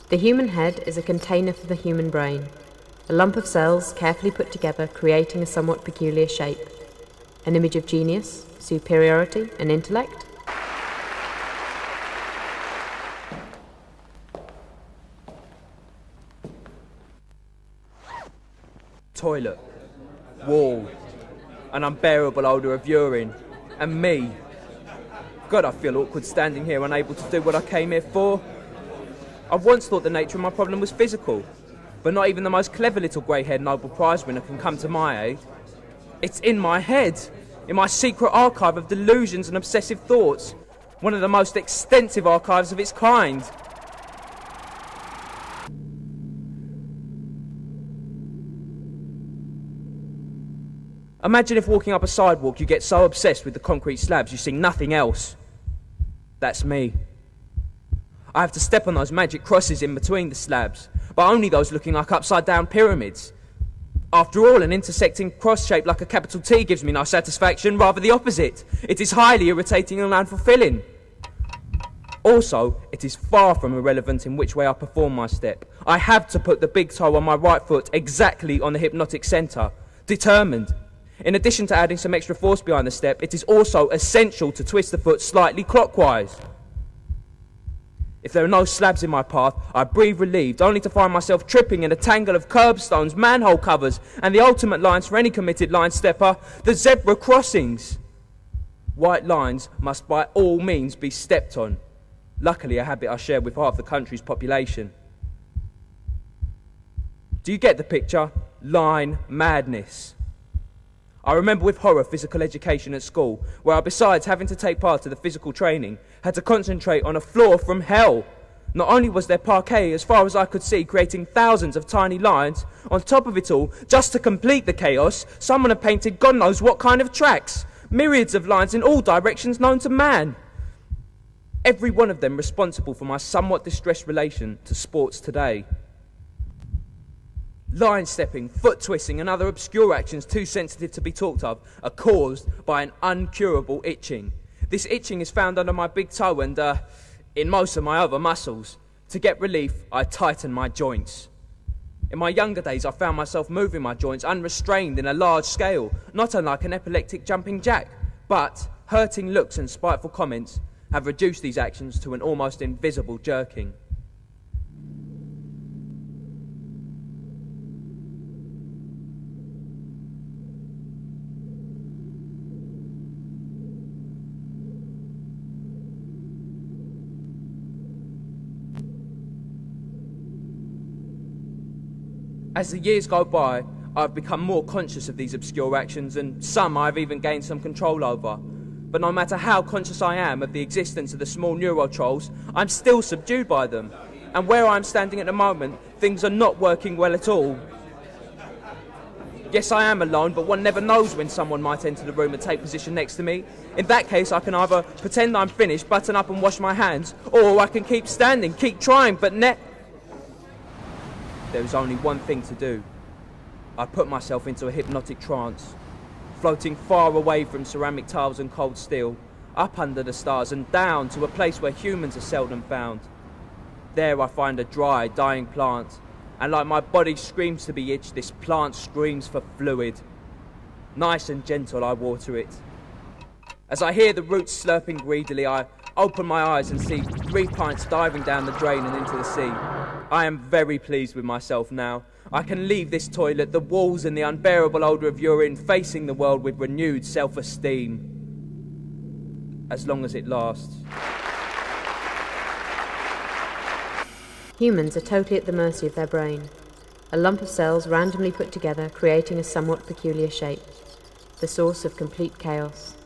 The human head is a container for the human brain, a lump of cells carefully put together creating a somewhat peculiar shape. An image of genius, superiority, and intellect? Toilet, wall, an unbearable odour of urine, and me. God, I feel awkward standing here unable to do what I came here for. I once thought the nature of my problem was physical, but not even the most clever little grey-haired Nobel Prize winner can come to my aid. It's in my head, in my secret archive of delusions and obsessive thoughts, one of the most extensive archives of its kind. Imagine if walking up a sidewalk you get so obsessed with the concrete slabs you see nothing else. That's me. I have to step on those magic crosses in between the slabs, but only those looking like upside-down pyramids. After all, an intersecting cross shaped like a capital T gives me no satisfaction, rather the opposite. It is highly irritating and unfulfilling. Also, it is far from irrelevant in which way I perform my step. I have to put the big toe on my right foot exactly on the hypnotic centre, determined. In addition to adding some extra force behind the step, it is also essential to twist the foot slightly clockwise. If there are no slabs in my path, I breathe relieved, only to find myself tripping in a tangle of curbstones, manhole covers, and the ultimate lines for any committed line stepper, the zebra crossings. White lines must by all means be stepped on. Luckily, a habit I share with half the country's population. Do you get the picture? Line madness. I remember with horror physical education at school, where I, besides having to take part in the physical training, had to concentrate on a floor from hell. Not only was there parquet as far as I could see, creating thousands of tiny lines, on top of it all, just to complete the chaos, someone had painted God knows what kind of tracks, myriads of lines in all directions known to man. Every one of them responsible for my somewhat distressed relation to sports today. Line stepping, foot twisting and other obscure actions too sensitive to be talked of are caused by an uncurable itching. This itching is found under my big toe and in most of my other muscles. To get relief, I tighten my joints. In my younger days, I found myself moving my joints unrestrained in a large scale, not unlike an epileptic jumping jack. But hurting looks and spiteful comments have reduced these actions to an almost invisible jerking. As the years go by, I've become more conscious of these obscure actions, and some I've even gained some control over. But no matter how conscious I am of the existence of the small neurotrolls, I'm still subdued by them. And where I'm standing at the moment, things are not working well at all. Yes, I am alone, but one never knows when someone might enter the room and take position next to me. In that case, I can either pretend I'm finished, button up and wash my hands, or I can keep standing, keep trying, but there is only one thing to do. I put myself into a hypnotic trance, floating far away from ceramic tiles and cold steel, up under the stars and down to a place where humans are seldom found. There I find a dry, dying plant, and like my body screams to be itched, this plant screams for fluid. Nice and gentle I water it. As I hear the roots slurping greedily, I open my eyes and see 3 pints diving down the drain and into the sea. I am very pleased with myself now. I can leave this toilet, the walls and the unbearable odour of urine, facing the world with renewed self-esteem. As long as it lasts. Humans are totally at the mercy of their brain. A lump of cells randomly put together, creating a somewhat peculiar shape. The source of complete chaos.